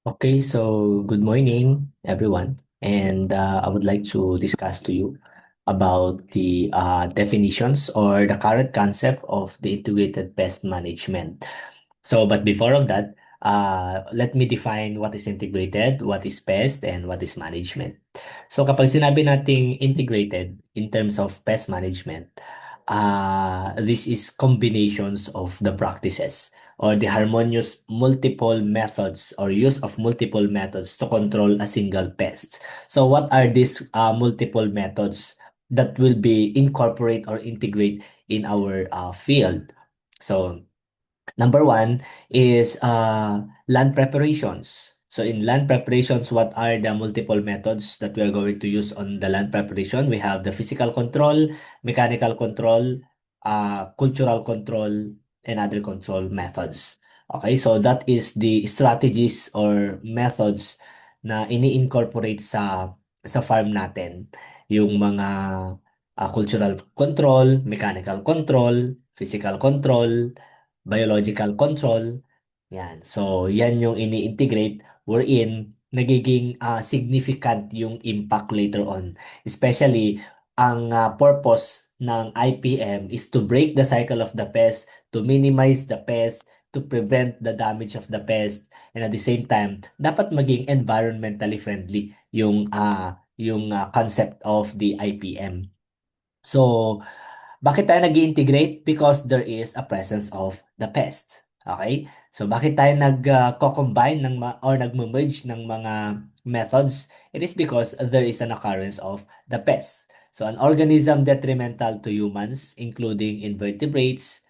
Okay, so good morning, everyone. And I would like to discuss to you about the definitions or the current concept of the integrated pest management. But before of that, let me define what is integrated, what is pest, and what is management. So kapag sinabi nating integrated in terms of pest management, this is combinations of the practices or the harmonious multiple methods or use of multiple methods to control a single pest. So what are these multiple methods that will be incorporate or integrate in our field? So number one is land preparations. So in land preparations, what are the multiple methods that we are going to use on the land preparation? We have the physical control, mechanical control, cultural control, and other control methods. Okay, so that is the strategies or methods na ini-incorporate sa farm natin. Yung mga cultural control, mechanical control, physical control, biological control. Yan. So, yan yung ini-integrate wherein nagiging significant yung impact later on. Especially, ang purpose ng IPM is to break the cycle of the pest, to minimize the pest, to prevent the damage of the pest, and at the same time, dapat maging environmentally friendly yung concept of the IPM. So, bakit tayo nag integrate? Because there is a presence of the pest. Okay? So, bakit tayo nag-combine or nag-merge ng mga methods? It is because there is an occurrence of the pest. So, an organism detrimental to humans, including invertebrates,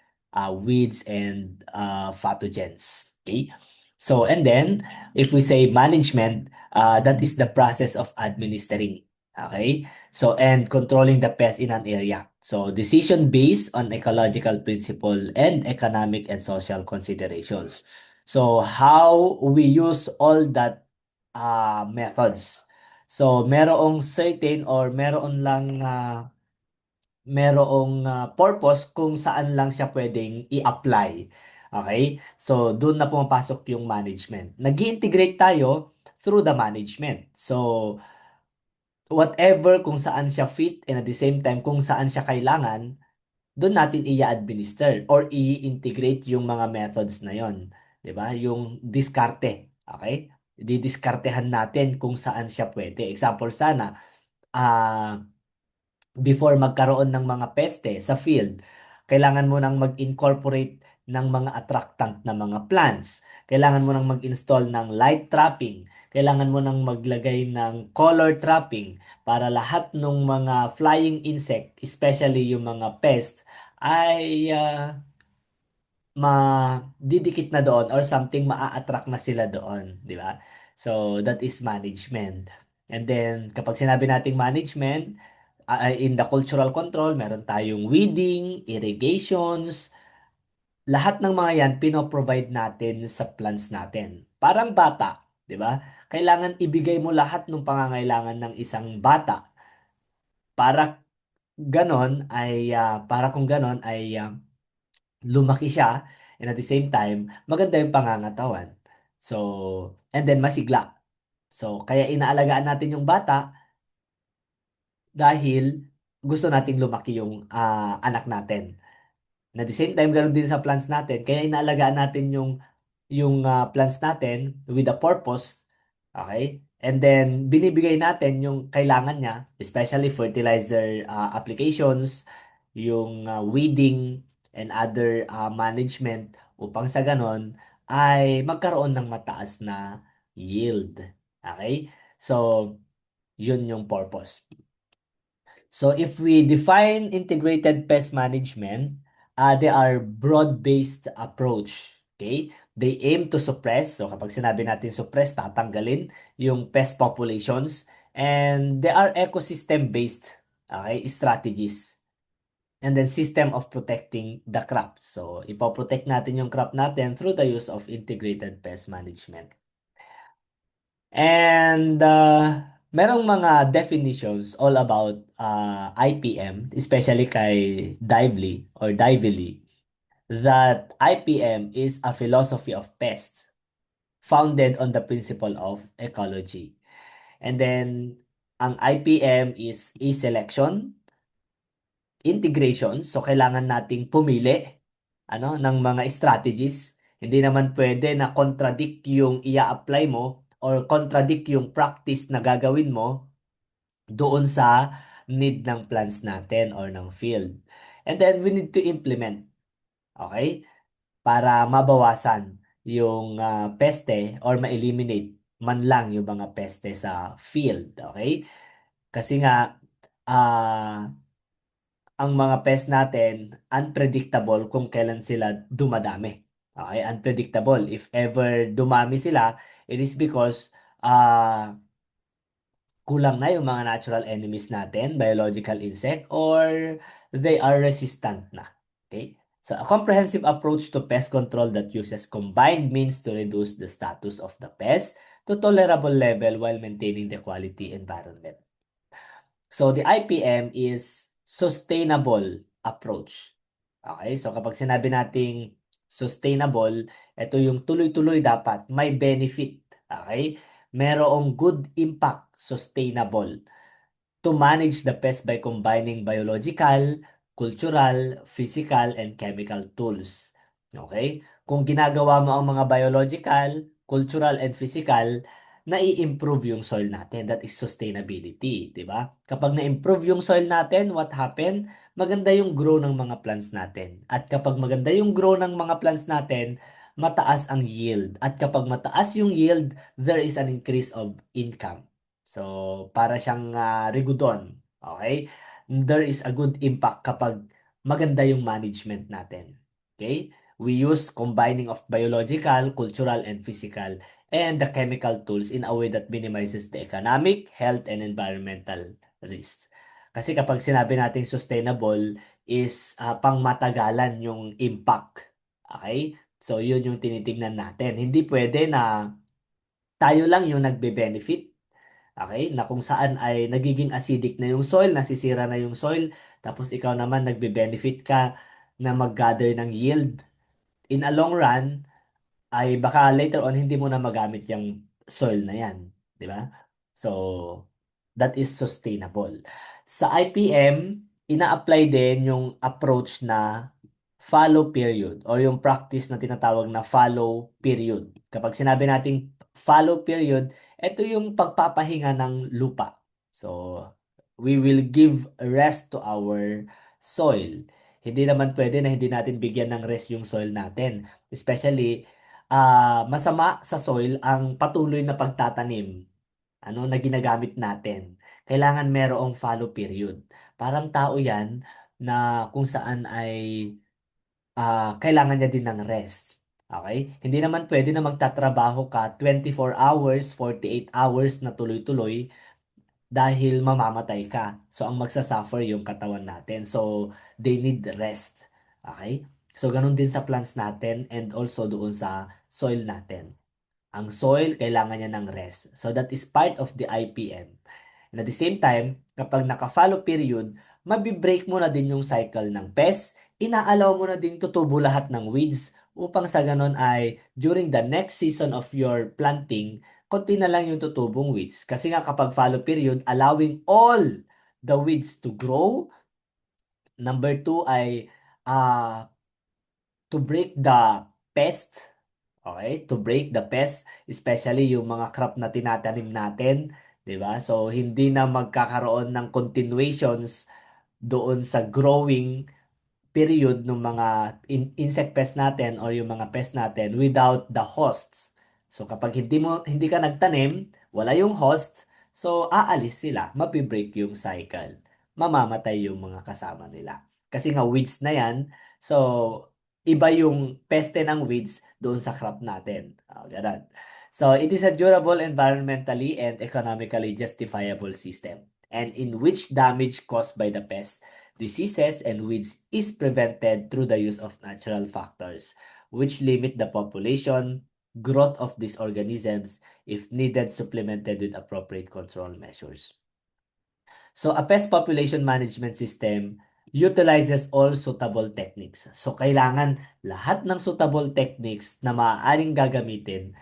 weeds, and pathogens. Okay? So, and then, if we say management, that is the process of administering. Okay? So, and controlling the pest in an area. So, decision based on ecological principle and economic and social considerations. So, how we use all that methods. So, merong certain or merong purpose kung saan lang siya pwedeng i-apply. Okay? So, doon na pumapasok yung management. Nag-integrate tayo through the management. So, whatever kung saan siya fit and at the same time kung saan siya kailangan, doon natin i-administer or i-integrate yung mga methods na yon, 'di ba? Yung diskarte, okay? Didiskartehan natin kung saan siya pwede. Example sana, ah before magkaroon ng mga peste sa field, kailangan mo nang mag-incorporate ng mga attractant na mga plants. Kailangan mo nang mag-install ng light trapping. Kailangan mo nang maglagay ng color trapping para lahat ng mga flying insect, especially yung mga pest, ay madidikit na doon or something maa-attract na sila doon, di ba? So, that is management. And then, kapag sinabi nating management, in the cultural control, meron tayong weeding, irrigations, lahat ng mga yan, pino-provide natin sa plants natin. Parang bata, di ba? Kailangan ibigay mo lahat ng pangangailangan ng isang bata para para kung ganon ay lumaki siya and at the same time, maganda yung pangangatawan. So, and then masigla. So, kaya inaalagaan natin yung bata dahil gusto nating lumaki yung anak natin. And at the same time, ganoon din sa plants natin. Kaya inaalagaan natin yung plants natin with a purpose. Okay? And then, binibigay natin yung kailangan niya, especially fertilizer applications, yung weeding, and other management upang sa ganon ay magkaroon ng mataas na yield. Okay? So, yun yung purpose. So if we define integrated pest management, they are broad-based approach. Okay? They aim to suppress. So kapag sinabi natin suppress, tatanggalin yung pest populations. And they are ecosystem-based strategies. And then system of protecting the crop. So ipoprotect natin yung crop natin through the use of integrated pest management. And merong mga definitions all about IPM, especially kay Dively or Dively, that IPM is a philosophy of pests. founded on the principle of ecology. And then, ang IPM is e-selection, integration. So, kailangan nating pumili ng mga strategies. Hindi naman pwede na contradict yung ia-apply mo or contradict yung practice na gagawin mo doon sa need ng plants natin or ng field. And then we need to implement, okay? Para mabawasan yung peste or ma-eliminate man lang yung mga peste sa field, okay? Kasi nga ah ang mga pest natin unpredictable kung kailan sila dumadami. Okay, unpredictable. If ever dumami sila, it is because ah kulang na yung mga natural enemies natin, biological insect, or they are resistant na. Okay? So, a comprehensive approach to pest control that uses combined means to reduce the status of the pest to tolerable level while maintaining the quality environment. So, the IPM is sustainable approach. Okay? So, kapag sinabi nating sustainable, ito yung tuloy-tuloy dapat, may benefit. Okay? Merong good impact, sustainable to manage the pest by combining biological, cultural, physical, and chemical tools. Okay? Kung ginagawa mo ang mga biological, cultural, and physical, nai-improve yung soil natin. That is sustainability, di ba? Kapag na-improve yung soil natin, what happen? Maganda yung grow ng mga plants natin. At kapag maganda yung grow ng mga plants natin, mataas ang yield. At kapag mataas yung yield, there is an increase of income. So, para siyang rigodon. Okay? There is a good impact kapag maganda yung management natin. Okay? We use combining of biological, cultural, and physical, and the chemical tools in a way that minimizes the economic, health, and environmental risks. Kasi kapag sinabi natin sustainable is pangmatagalan yung impact. Okay? So, yun yung tinitignan natin. Hindi pwede na tayo lang yung nagbe-benefit. Okay? Na kung saan ay nagiging acidic na yung soil, nasisira na yung soil, tapos ikaw naman nagbe-benefit ka na mag-gather ng yield. In a long run, ay baka later on hindi mo na magamit yung soil na yan. Di ba? So, that is sustainable. Sa IPM, ina-apply din yung approach na follow period or yung practice na tinatawag na follow period. Kapag sinabi nating follow period, ito yung pagpapahinga ng lupa. So, we will give rest to our soil. Hindi naman pwede na hindi natin bigyan ng rest yung soil natin. Especially, masama sa soil ang patuloy na pagtatanim na ginagamit natin. Kailangan merong follow period. Parang tao yan na kung saan ay kailangan niya din ng rest. Okay? Hindi naman pwede na magtatrabaho ka 24 hours, 48 hours na tuloy-tuloy dahil mamamatay ka. So, ang magsasuffer yung katawan natin. So, they need rest. Okay? So, ganun din sa plants natin and also doon sa soil natin. Ang soil, kailangan niya ng rest. So, that is part of the IPM. And at the same time, kapag naka-follow period, mabibreak mo na din yung cycle ng pest, inaalaw mo na din tutubo lahat ng weeds upang sa ganon ay during the next season of your planting, konti na lang yung tutubong weeds. Kasi nga kapag follow period, allowing all the weeds to grow. Number two ay uh, to break the pest. Okay? To break the pest, especially yung mga crop na tinatanim natin, 'di ba? So hindi na magkakaroon ng continuations doon sa growing period ng mga insect pest natin or yung mga pest natin without the hosts. So kapag hindi ka nagtanim, wala yung host, so aalis sila, mapibreak yung cycle. Mamamatay yung mga kasama nila. Kasi nga weeds na yan, so iba yung peste ng weeds doon sa crop natin. Ganun. So it is a durable, environmentally and economically justifiable system, and in which damage caused by the pest, diseases, and weeds is prevented through the use of natural factors, which limit the population, growth of these organisms, if needed supplemented with appropriate control measures. So, a pest population management system utilizes all suitable techniques. So, kailangan lahat ng suitable techniques na maaaring gagamitin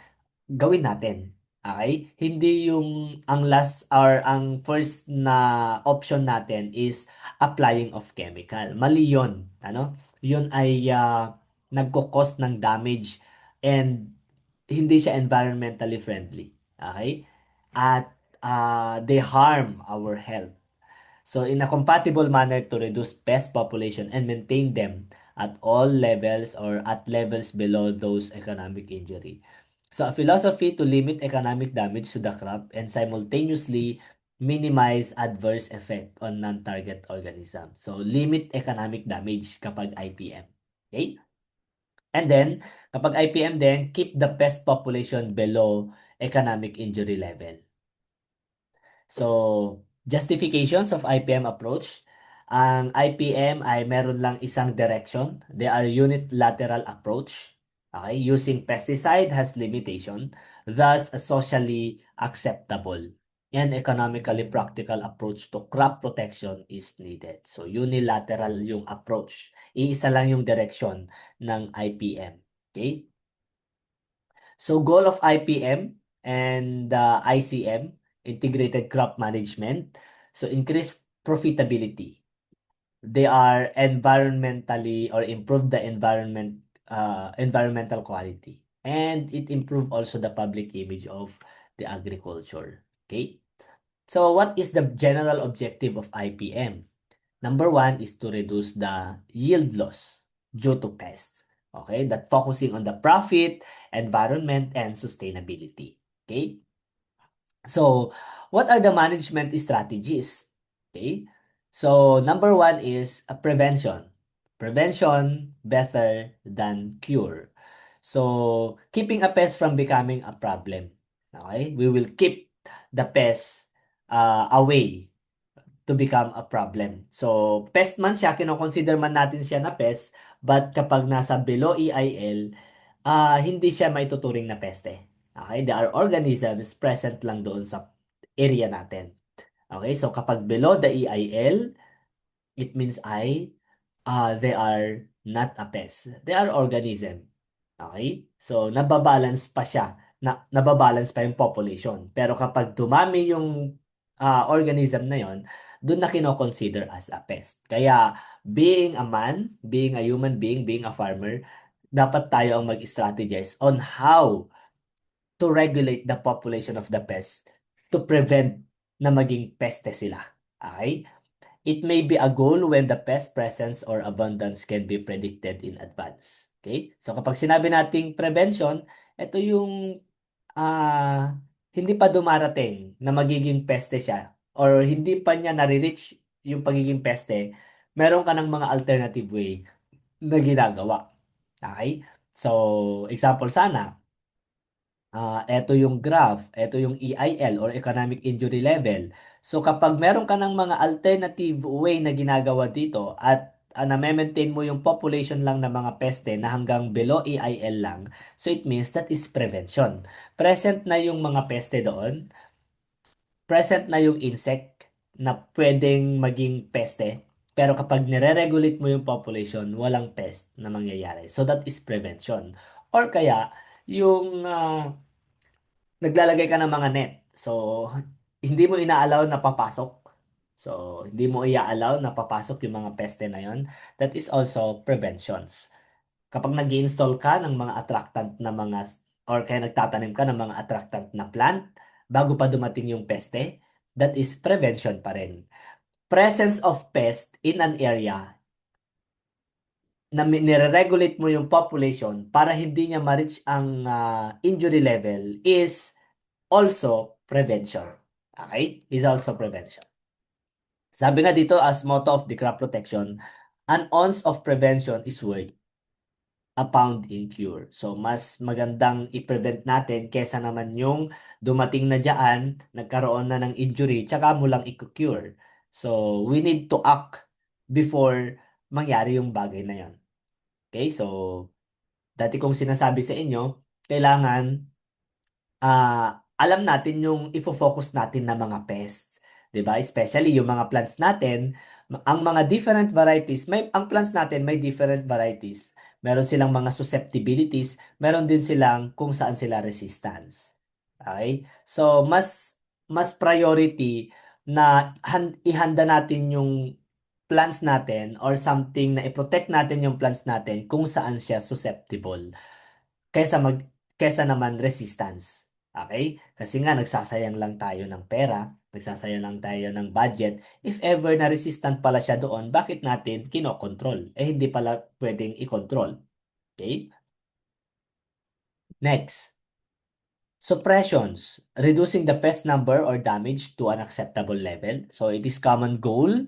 gawin natin. Okay? Hindi yung ang last or ang first na option natin is applying of chemical. Mali yun. Ano? Yun ay nagko-cause ng damage and hindi siya environmentally friendly. Okay? At they harm our health. So in a compatible manner to reduce pest population and maintain them at all levels or at levels below those economic injury. So a philosophy to limit economic damage to the crop and simultaneously minimize adverse effect on non-target organism. So limit economic damage kapag IPM. Okay? And then, kapag IPM din, keep the pest population below economic injury level. So, justifications of IPM approach. Ang IPM ay meron lang isang direction. They are unilateral approach. Okay? Using pesticide has limitation, thus a socially acceptable and economically practical approach to crop protection is needed. So, unilateral yung approach. Iisa lang yung direction ng IPM. Okay? So goal of IPM and ICM, Integrated Crop Management, so increase profitability. They are environmentally or improve the environmental quality. And it improve also the public image of the agriculture. Okay? So what is the general objective of IPM? Number one is to reduce the yield loss due to pests. Okay, that focusing on the profit, environment, and sustainability. Okay, so what are the management strategies? Okay, so number one is a prevention. Prevention better than cure. So keeping a pest from becoming a problem. Okay, we will keep the pest away to become a problem. So, pest man siya, kino-consider man natin siya na pest, but kapag nasa below EIL, hindi siya maituturing na peste. Okay? There are organisms present lang doon sa area natin. Okay? So, kapag below the EIL, it means they are not a pest. They are organism. Okay? So, nababalance pa siya. Nababalance pa yung population. Pero kapag dumami yung organism na yon, doon na kino-consider as a pest. Kaya, being a man, being a human being, being a farmer, dapat tayo ang mag-strategize on how to regulate the population of the pest to prevent na maging peste sila. Okay? It may be a goal when the pest presence or abundance can be predicted in advance. Okay? So kapag sinabi nating prevention, ito yung ah, hindi pa dumarating na magiging peste siya or hindi pa niya nare-reach yung pagiging peste, meron ka ng mga alternative way na ginagawa. Okay? So, example sana, eto yung graph, eto yung EIL or Economic Injury Level. So kapag meron ka ng mga alternative way na ginagawa dito at na-maintain mo yung population lang ng mga peste na hanggang below EIL lang, so it means that is prevention. Present na yung mga peste doon, present na yung insect na pwedeng maging peste, pero kapag nire-regulate mo yung population, walang pest na mangyayari. So that is prevention. Or kaya, yung naglalagay ka ng mga net. So, hindi mo ina-allow na papasok. So, hindi mo i-allow na papasok yung mga peste na yon. That is also preventions. Kapag nag-install ka ng mga attractant na mga or kaya nagtatanim ka ng mga attractant na plant bago pa dumating yung peste, that is prevention pa rin. Presence of pest in an area na nire-regulate mo yung population para hindi niya ma-reach ang injury level is also prevention. Okay? Is also prevention. Sabi nga dito as motto of the crop protection, an ounce of prevention is worth a pound in cure. So, mas magandang i-prevent natin kesa naman yung dumating na dyan, nagkaroon na ng injury, tsaka mo lang i-cure. So, we need to act before mangyari yung bagay na yon. Okay? So, dati kong sinasabi sa inyo, kailangan alam natin yung ifo-focus natin na mga pests. 'Di ba? Especially yung mga plants natin, ang mga different varieties, ang plants natin may different varieties. meron silang mga susceptibilities, meron din silang kung saan sila resistance. Okay? So, mas priority na ihanda natin yung plants natin or something na i-protect natin yung plants natin kung saan siya susceptible kaysa kaysa naman resistance. Okay? Kasi nga nagsasayang lang tayo ng pera, nagsasayang lang tayo ng budget. If ever na resistant pala siya doon, bakit natin kinokontrol? Eh hindi pala pwedeng i-control. Okay? Next. Suppressions, reducing the pest number or damage to an acceptable level. So it is common goal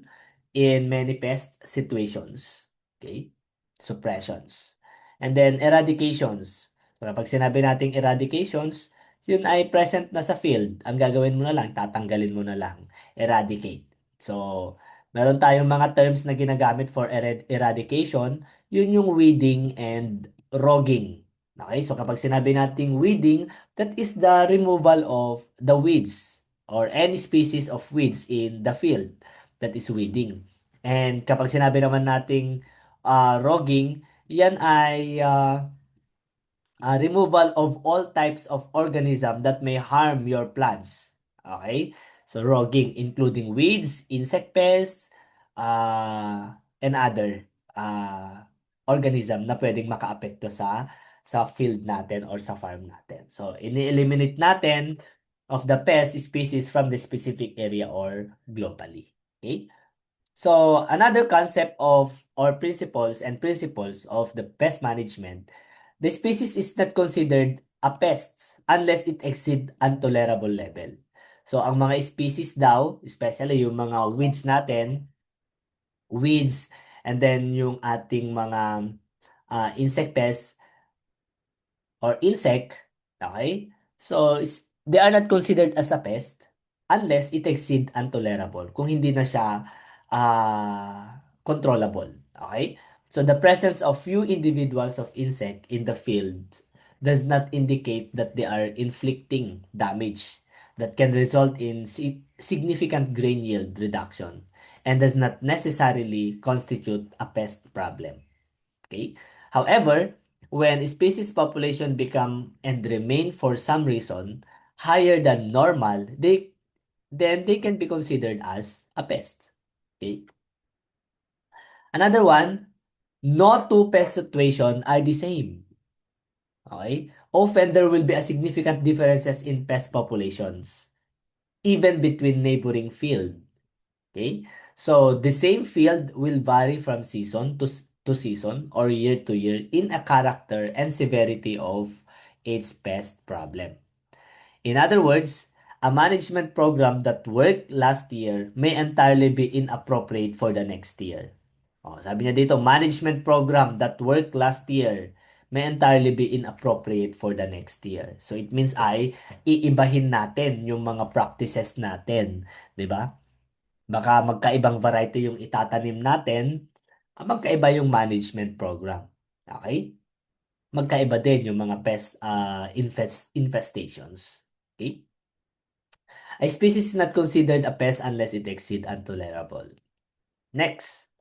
in many pest situations. Okay? Suppressions. And then eradications. So kapag sinabi nating eradications, yun ay present na sa field. Ang gagawin mo na lang, tatanggalin mo na lang. Eradicate. So, meron tayong mga terms na ginagamit for eradication. Yun yung weeding and rogging. Okay? So kapag sinabi nating weeding, that is the removal of the weeds or any species of weeds in the field. That is weeding. And kapag sinabi naman nating rogging, yan ay removal of all types of organism that may harm your plants. Okay? So rogging, including weeds, insect pests, and other organism na pwedeng makaapekto sa field natin or sa farm natin. So, ini-eliminate natin of the pest species from the specific area or globally. Okay? So, another concept of or principles of the pest management, the species is not considered a pest unless it exceed intolerable level. So, ang mga species daw, especially yung mga weeds natin, weeds, and then yung ating mga insect pests, or insect, okay? So, they are not considered as a pest unless it exceed intolerable. Kung hindi na siya controllable, okay? So, the presence of few individuals of insect in the field does not indicate that they are inflicting damage that can result in significant grain yield reduction and does not necessarily constitute a pest problem. Okay? However, when species population become and remain for some reason higher than normal, they can be considered as a pest. Okay? Another one, no two pest situation are the same. Okay? Often there will be a significant differences in pest populations, even between neighboring field. Okay? So the same field will vary from season to season or year to year in a character and severity of its pest problem. In other words, a management program that worked last year may entirely be inappropriate for the next year. Oh, sabi niya dito, management program that worked last year may entirely be inappropriate for the next year. So it means iibahin natin yung mga practices natin, 'di ba? Baka magkaibang variety yung itatanim natin, magkaiba yung management program. Okay? Magkaiba din yung mga pest infestations. Okay? A species is not considered a pest unless it exceed intolerable. Next.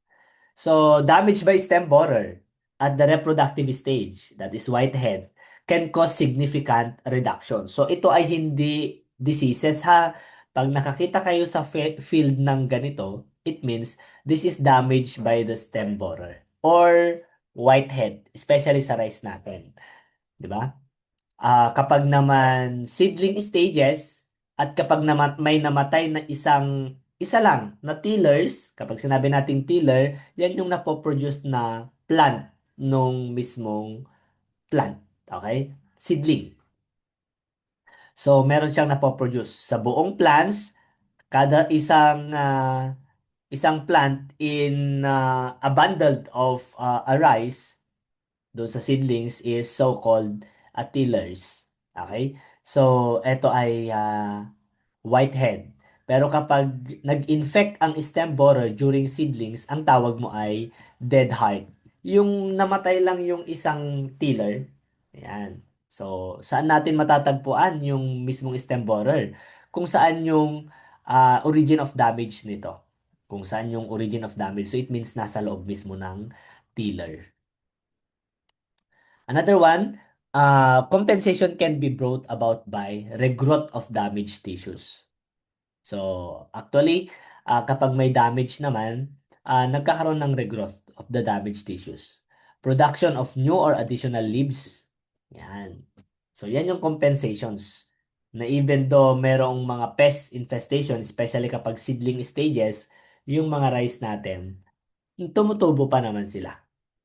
So, damage by stem borer at the reproductive stage, that is whitehead, can cause significant reduction. So, ito ay hindi diseases ha. Pag nakakita kayo sa field ng ganito, it means this is damage by the stem borer or whitehead, especially sa rice natin. 'Di ba? Kapag naman seedling stages at kapag naman may namatay na isa lang na tillers, kapag sinabi nating tiller, yan yung napoproduce na plant nung mismong plant. Okay? Seedling. So, meron siyang napoproduce. Sa buong plants, kada isang plant in a bundle of a rice, doon sa seedlings is so-called tillers. Okay? So, ito ay whitehead. Pero kapag nag-infect ang stem borer during seedlings, ang tawag mo ay dead heart. Yung namatay lang yung isang tiller. Ayan. So, saan natin matatagpuan yung mismong stem borer? Kung saan yung origin of damage nito. Kung saan yung origin of damage. So, it means nasa loob mismo ng tiller. Another one, compensation can be brought about by regrowth of damaged tissues. So, actually, kapag may damage naman, nagkakaroon ng regrowth of the damaged tissues. Production of new or additional leaves. Yan. So, yan yung compensations. Na even though merong mga pest infestation, especially kapag seedling stages, yung mga rice natin, tumutubo pa naman sila.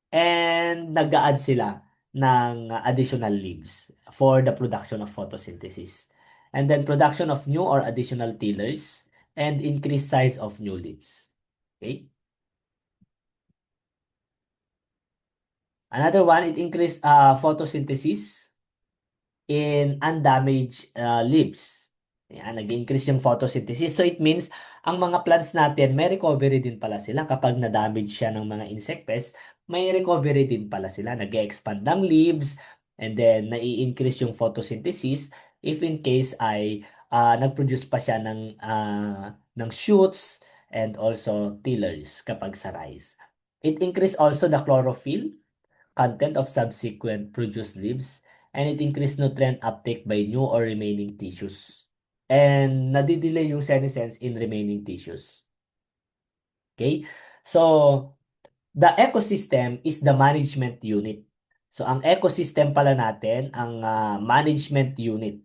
And nag-a-add sila ng additional leaves for the production of photosynthesis. And then production of new or additional tillers and increased size of new leaves. Okay? Another one, it increased photosynthesis in undamaged leaves. Yan, nag-increase yung photosynthesis. So it means, ang mga plants natin, may recovery din pala sila. Kapag na-damage siya ng mga insect pests, may recovery din pala sila. Nag-expand ng leaves, and then nai-increase yung photosynthesis if in case ay nag-produce pa siya ng shoots and also tillers kapag sa rice. It increase also the chlorophyll content of subsequent produced leaves, and it increased nutrient uptake by new or remaining tissues. And nadidelay yung senescence in remaining tissues. Okay? So, the ecosystem is the management unit. So, ang ecosystem pala natin, ang management unit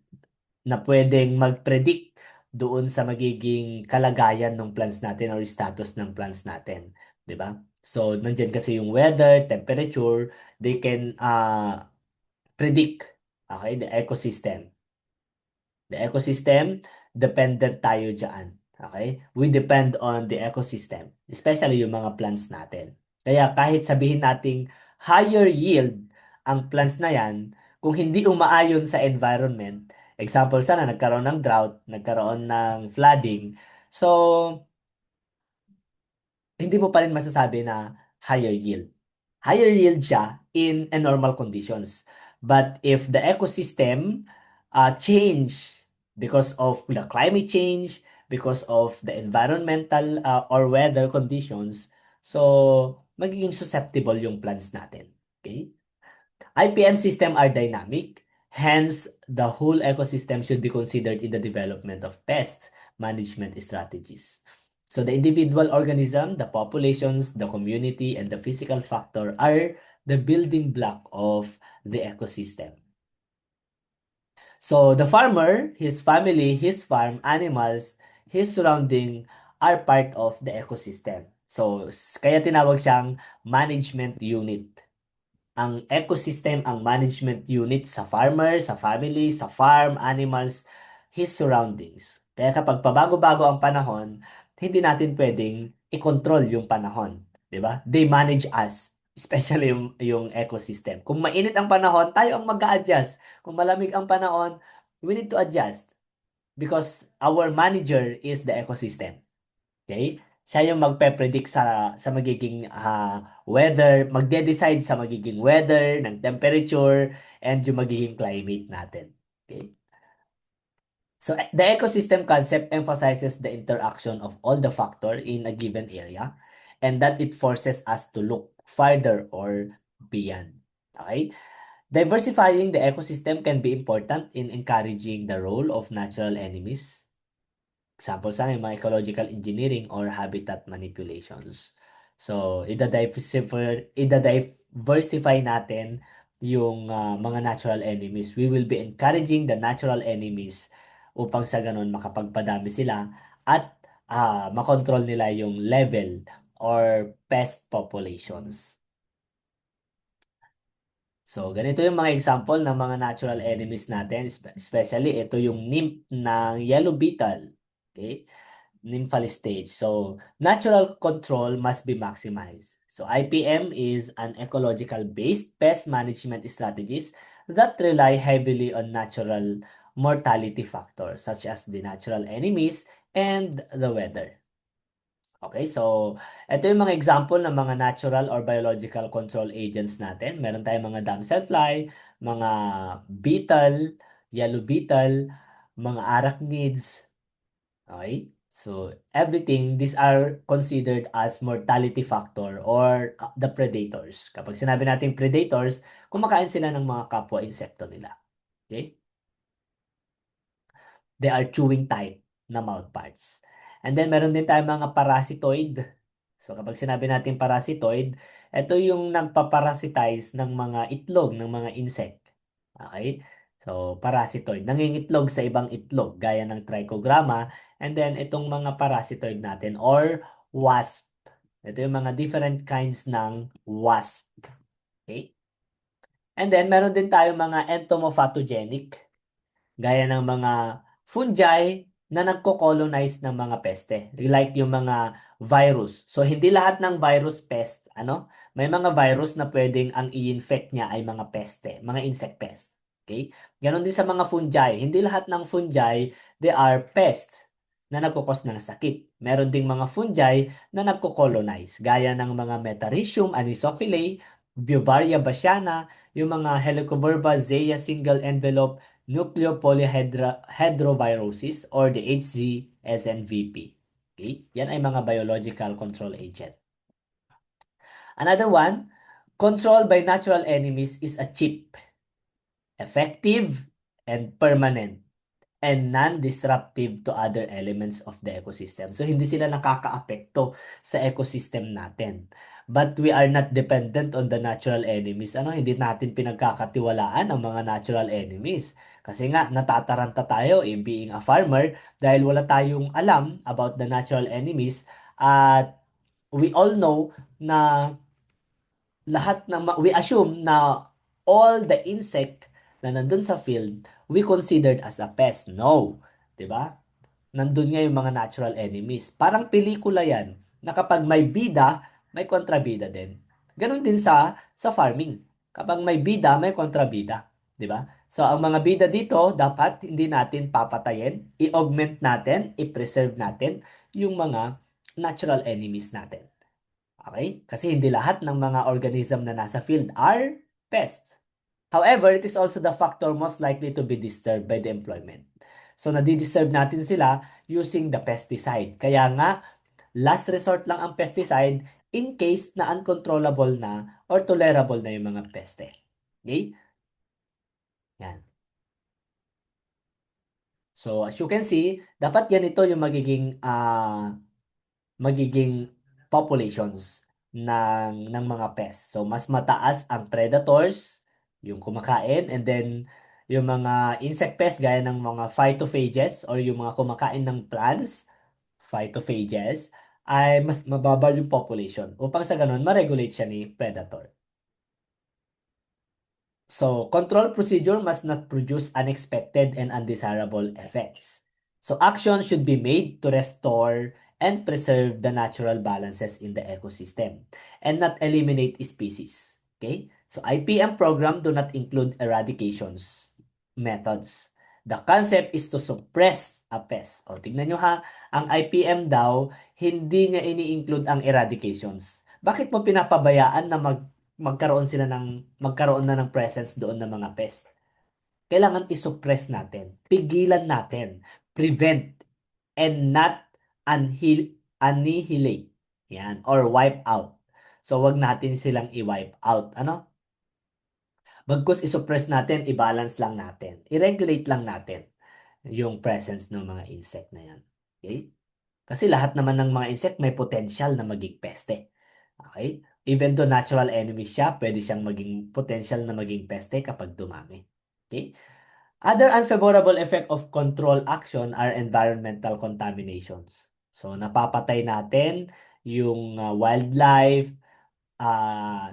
na pwedeng mag-predict doon sa magiging kalagayan ng plants natin or status ng plants natin, 'di ba? So, nandiyan kasi yung weather, temperature, they can predict, okay, the ecosystem. The ecosystem, dependent tayo diyan. Okay? We depend on the ecosystem, especially yung mga plants natin. Kaya kahit sabihin nating higher yield ang plants na yan, kung hindi umaayon sa environment, example sana nagkaroon ng drought, nagkaroon ng flooding, so hindi mo pa rin masasabi na higher yield. Higher yield siya in a normal conditions. But if the ecosystem change because of the climate change, because of the environmental or weather conditions, so magiging susceptible yung plants natin. Okay? IPM system are dynamic, hence the whole ecosystem should be considered in the development of pest management strategies. So the individual organism, the populations, the community, and the physical factor are the building block of the ecosystem. So the farmer, his family, his farm, animals, his surrounding are part of the ecosystem. So kaya tinawag siyang management unit. Ang ecosystem ang management unit sa farmer, sa family, sa farm, animals, his surroundings. Kaya kapag pabago-bago ang panahon, hindi natin pwedeng i-control yung panahon. 'Di ba? They manage us, especially yung ecosystem. Kung mainit ang panahon, tayo ang mag-a-adjust. Kung malamig ang panahon, we need to adjust because our manager is the ecosystem. Okay? Siya yung magpe-predict sa magiging weather, magde-decide sa magiging weather, ng temperature, and yung magiging climate natin. Okay? So, the ecosystem concept emphasizes the interaction of all the factor in a given area and that it forces us to look farther or beyond. Okay? Diversifying the ecosystem can be important in encouraging the role of natural enemies. Example sana yung mga ecological engineering or habitat manipulations. So, ida-diversify natin yung mga natural enemies. We will be encouraging the natural enemies upang sa ganun makapagpadami sila at makontrol nila yung level or pest populations. So, ganito yung mga example ng mga natural enemies natin, especially ito yung nymph ng yellow beetle. Okay? Nymphal stage. So, natural control must be maximized. So, IPM is an ecological-based pest management strategies that rely heavily on natural mortality factors such as the natural enemies and the weather. Okay, so ito yung mga example ng mga natural or biological control agents natin. Meron tayong mga damselfly, mga beetle, yellow beetle, mga arachnids. Okay? So everything, these are considered as mortality factor or the predators. Kapag sinabi natin predators, kumakain sila ng mga kapwa insekto nila. Okay? They are chewing type na mouthparts. And then meron din tayong mga parasitoid. So kapag sinabi natin parasitoid, ito yung nagpaparasitize ng mga itlog ng mga insect. Okay? So parasitoid, nangingitlog sa ibang itlog gaya ng trichogramma, and then itong mga parasitoid natin or wasp. Ito yung mga different kinds ng wasp. Okay? And then meron din tayong mga entomopathogenic gaya ng mga fungi na nagko-colonize ng mga peste. Like yung mga virus. So, hindi lahat ng virus pest, ano? May mga virus na pwedeng ang i-infect niya ay mga peste, mga insect pest. Okay? Ganon din sa mga fungi. Hindi lahat ng fungi, they are pests na nagkukos ng sakit. Meron ding mga fungi na nagko-colonize, gaya ng mga Metarhizium anisophilae, Beauvaria bassiana, yung mga Helicoverpa zea single envelope nucleopolyhedroviruses or the HZSNVP. Okay? Yan ay mga biological control agent. Another one, control by natural enemies is a cheap, effective, and permanent and non-disruptive to other elements of the ecosystem. So, hindi sila nakakaapekto sa ecosystem natin. But we are not dependent on the natural enemies. Ano, hindi natin pinagkakatiwalaan ang mga natural enemies. Kasi nga, natataranta tayo in being a farmer dahil wala tayong alam about the natural enemies at we all know na we assume na all the insect na nandun sa field, we considered as a pest. No. 'Di ba? Nandun nga yung mga natural enemies. Parang pelikula yan, na kapag may bida, may kontrabida din. Ganon din sa farming. Kapag may bida, may kontrabida. 'Di ba? So, ang mga bida dito, dapat hindi natin papatayin, i-augment natin, i-preserve natin yung mga natural enemies natin. Okay? Kasi hindi lahat ng mga organism na nasa field are pests. However, it is also the factor most likely to be disturbed by the employment. So, nadi-disturb natin sila using the pesticide. Kaya nga, last resort lang ang pesticide in case na uncontrollable na or tolerable na yung mga peste. Okay? Yan. So, as you can see, dapat ganito yung magiging populations ng mga pests. So, mas mataas ang predators, yung kumakain, and then yung mga insect pests gaya ng mga phytophages or yung mga kumakain ng plants, phytophages, ay mas mababa yung population upang sa ganun ma-regulate siya ni predator. So, control procedure must not produce unexpected and undesirable effects. So, action should be made to restore and preserve the natural balances in the ecosystem and not eliminate species. Okay? So, IPM program do not include eradications methods. The concept is to suppress a pest. O, tignan nyo ha, ang IPM daw, hindi niya ini-include ang eradications. Bakit mo pinapabayaan na magkaroon na ng presence doon ng mga pest? Kailangan i-suppress natin, pigilan natin, prevent, and not annihilate. Yan, or wipe out. So, wag natin silang i-wipe out. Ano? Bagkus i-suppress natin, i-balance lang natin. I-regulate lang natin yung presence ng mga insect na yan. Okay? Kasi lahat naman ng mga insect may potential na maging peste. Okay? Even though natural enemy siya, pwede siyang maging potential na maging peste kapag dumami. Okay? Other unfavorable effect of control action are environmental contaminations. So, napapatay natin yung wildlife,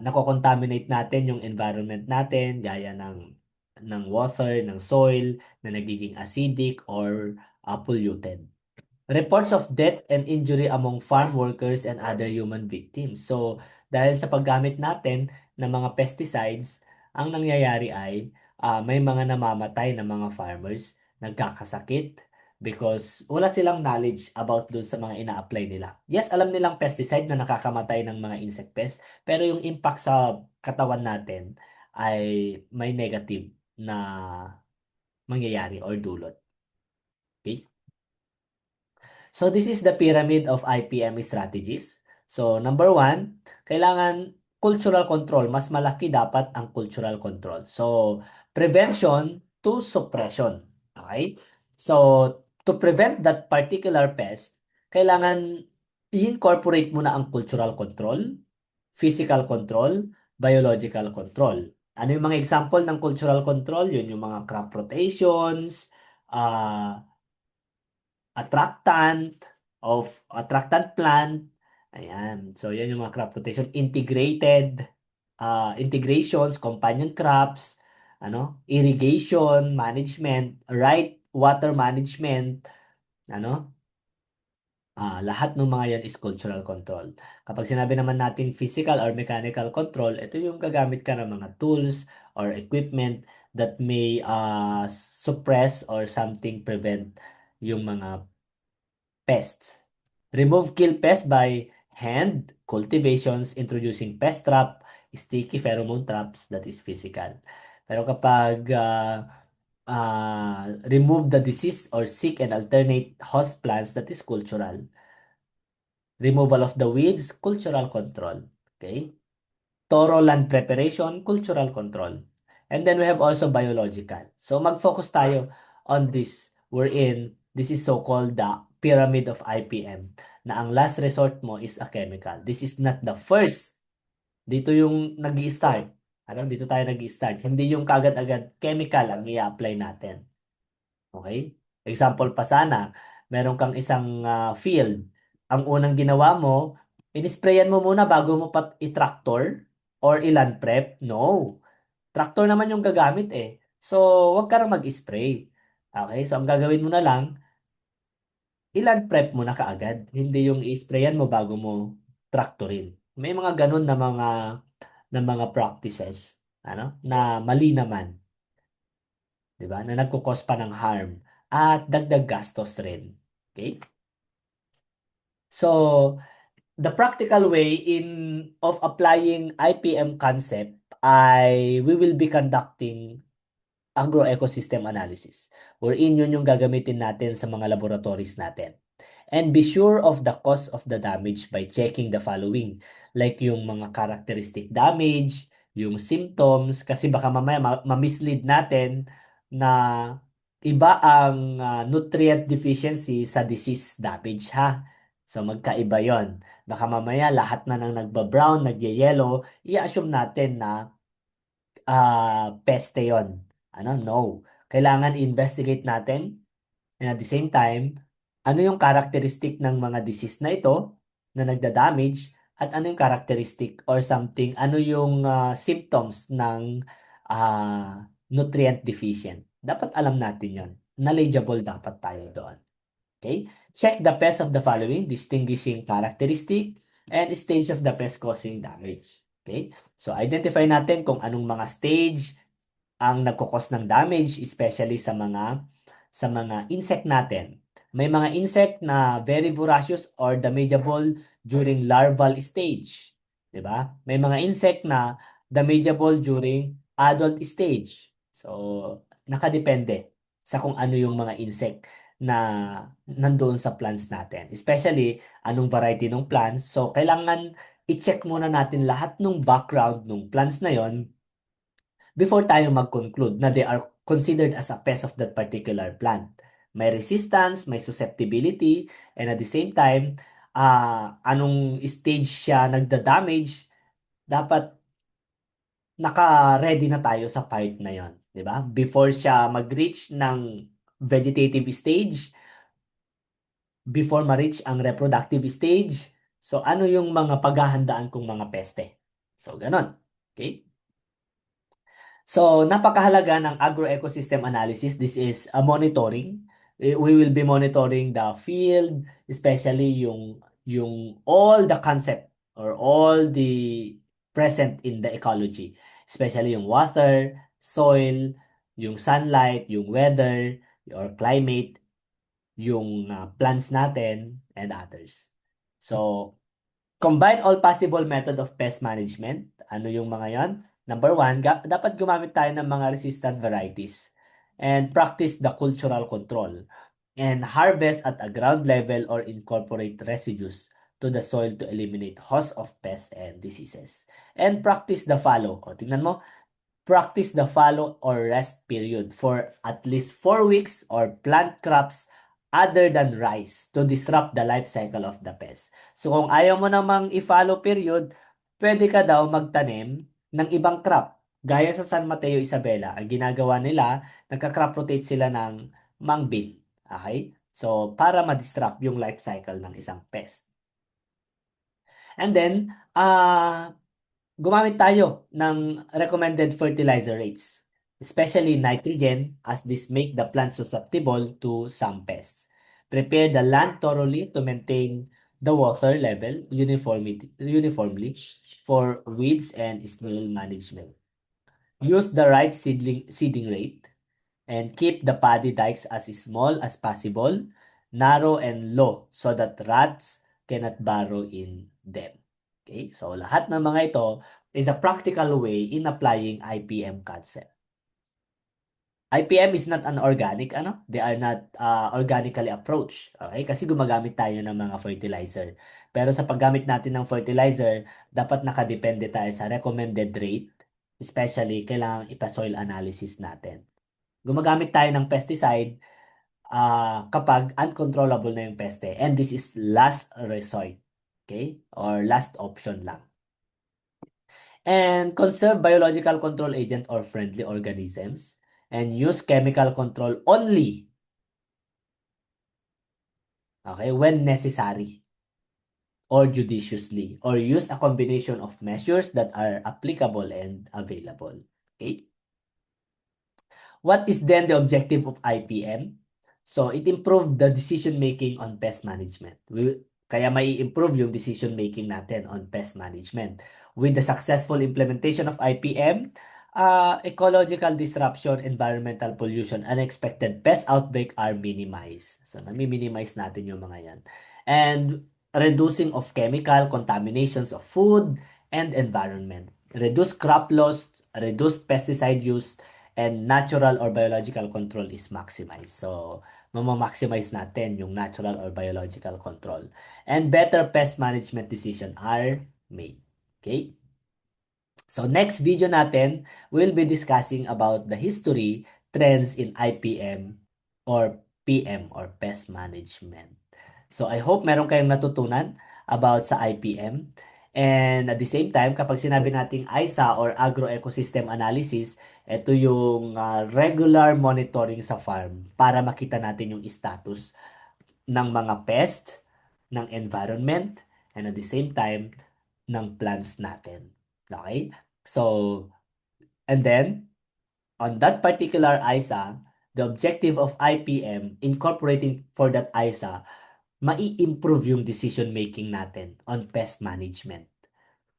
nako-contaminate natin yung environment natin, gaya ng water, ng soil, na nagiging acidic or polluted. Reports of death and injury among farm workers and other human victims. So, dahil sa paggamit natin ng mga pesticides, ang nangyayari ay may mga namamatay na mga farmers, nagkakasakit because wala silang knowledge about dun sa mga ina-apply nila. Yes, alam nilang pesticide na nakakamatay ng mga insect pest, pero yung impact sa katawan natin ay may negative na mangyayari or dulot. Okay? So this is the pyramid of IPM strategies. So number one, kailangan cultural control. Mas malaki dapat ang cultural control. So prevention to suppression. Okay? So to prevent that particular pest, kailangan i-incorporate mo na ang cultural control, physical control, biological control. Ano yung mga example ng cultural control? Yun yung mga crop rotations, ah attractant plant. Ayan. So, yan yung mga crop rotation. Integrations, companion crops, irrigation, management, right water management, ano, lahat ng mga yan is cultural control. Kapag sinabi naman natin physical or mechanical control, ito yung gagamit ka ng mga tools or equipment that may suppress or something prevent yung mga pests. Remove kill pests by hand cultivations, introducing pest trap, sticky pheromone traps, that is physical. Pero kapag remove the disease or seek and alternate host plants, that is cultural. Removal of the weeds, cultural control. Okay? Thorough land preparation, cultural control. And then we have also biological. So mag-focus tayo on this. This is so-called the pyramid of IPM na ang last resort mo is a chemical. This is not the first. Dito yung nag start. Dito tayo nag start. Hindi yung kagad-agad chemical ang i-apply natin. Okay? Example pa sana, meron kang isang field. Ang unang ginawa mo, inisprayan mo muna bago mo pa i-tractor or i-land prep? No. Tractor naman yung gagamit eh. So, wag ka nang mag-spray. Okay? So, ang gagawin mo na lang, i-land prep mo na kaagad. Hindi yung i-sprayan mo bago mo tractorin. May mga ganun na mga practices, na mali naman, 'di ba? Na nagko-cause pa ng harm at dagdag gastos rin. Okay? So, the practical way of applying IPM concept ay we will be conducting agro-ecosystem analysis. Wherein yun yung gagamitin natin sa mga laboratories natin. And be sure of the cause of the damage by checking the following. Like yung mga characteristic damage, yung symptoms, kasi baka mamaya ma-mislead natin na iba ang nutrient deficiency sa disease damage ha. So magkaiba yon. Baka mamaya lahat na nang nagba-brown, nagye-yellow, i-assume natin na peste yon. No. Kailangan investigate natin and at the same time, ano yung characteristic ng mga disease na ito na nagda-damage at ano yung characteristic or something, ano yung symptoms ng nutrient deficient. Dapat alam natin yon. Knowledgeable dapat tayo doon. Okay? Check the pest of the following, distinguishing characteristic and stage of the pest causing damage. Okay? So, identify natin kung anong mga stage ang nagkukos ng damage, especially sa mga insect natin. May mga insect na very voracious or damageable during larval stage. 'Di ba? May mga insect na damageable during adult stage. So, nakadepende sa kung ano yung mga insect na nandoon sa plants natin. Especially, anong variety ng plants. So, kailangan i-check muna natin lahat ng background ng plants na yon before tayo mag-conclude na they are considered as a pest of that particular plant. May resistance, may susceptibility, and at the same time, anong stage siya nagda-damage, dapat naka-ready na tayo sa part na yon, 'di ba? Before siya mag-reach ng vegetative stage, before ma-reach ang reproductive stage, so ano yung mga paghahandaan kong mga peste? So, ganon. Okay? So, napakahalaga ng agro-ecosystem analysis. This is a monitoring. We will be monitoring the field, especially yung all the concept or all the present in the ecology, especially yung water, soil, yung sunlight, yung weather, or climate, yung plants natin, and others. So, combine all possible method of pest management. Ano yung mga yon? Number one, dapat gumamit tayo ng mga resistant varieties and practice the cultural control. and harvest at a ground level or incorporate residues to the soil to eliminate hosts of pests and diseases. And practice the fallow. O, tingnan mo, practice the fallow or rest period for at least 4 weeks or plant crops other than rice to disrupt the life cycle of the pest. So kung ayaw mo namang i-follow period, pwede ka daw magtanim ng ibang crop. Gaya sa San Mateo Isabela, ang ginagawa nila, nagka-crop rotate sila ng mangbin. Okay? So, para ma-disrupt yung life cycle ng isang pest. And then, gumamit tayo ng recommended fertilizer rates, especially nitrogen, as this make the plant susceptible to some pests. Prepare the land thoroughly to maintain the water level uniformly for weeds and snail management. Use the right seeding rate and keep the paddy dikes as small as possible, narrow and low so that rats cannot burrow in them. Okay? So lahat ng mga ito is a practical way in applying IPM concept. IPM is not an organic, they are not organically approach. Okay? Kasi gumagamit tayo ng mga fertilizer. Pero sa paggamit natin ng fertilizer, dapat nakadepende tayo sa recommended rate. Especially, kailangan ipa-soil analysis natin. Gumagamit tayo ng pesticide kapag uncontrollable na yung peste. And this is last resort. Okay? Or last option lang. And conserve biological control agent or friendly organisms. And use chemical control only. Okay? When necessary. Or judiciously. Or use a combination of measures that are applicable and available. Okay? What is then the objective of IPM? So, it improved the decision making on pest management. Kaya may improve yung decision making natin on pest management. With the successful implementation of IPM, ecological disruption, environmental pollution, unexpected pest outbreak are minimized. So, nami-minimize natin yung mga yan. And reducing of chemical contaminations of food and environment. Reduce crop loss, reduce pesticide use, and natural or biological control is maximized. So, mama-maximize natin yung natural or biological control. And better pest management decision are made. Okay? So, next video natin, we'll be discussing about the history, trends in IPM or PM or pest management. So, I hope meron kayong natutunan about sa IPM. And at the same time, kapag sinabi nating ISA or Agro-Ecosystem Analysis, ito yung regular monitoring sa farm para makita natin yung status ng mga pest, ng environment, and at the same time, ng plants natin. Okay? So, and then, on that particular ISA, the objective of IPM, incorporating for that ISA, mai-improve yung decision making natin on pest management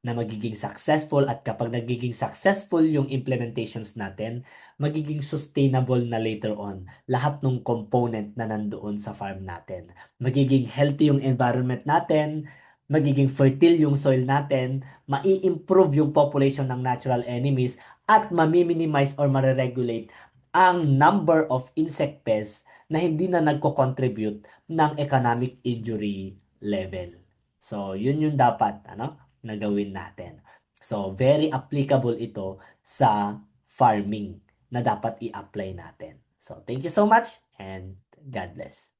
na magiging successful, at kapag nagiging successful yung implementations natin, magiging sustainable na later on lahat ng component na nandoon sa farm natin. Magiging healthy yung environment natin, magiging fertile yung soil natin, mai-improve yung population ng natural enemies, at mami-minimize or mare-regulate ang number of insect pests na hindi na nagko-contribute ng economic injury level. So, yun yung dapat, na gawin natin. So, very applicable ito sa farming na dapat i-apply natin. So, thank you so much and God bless.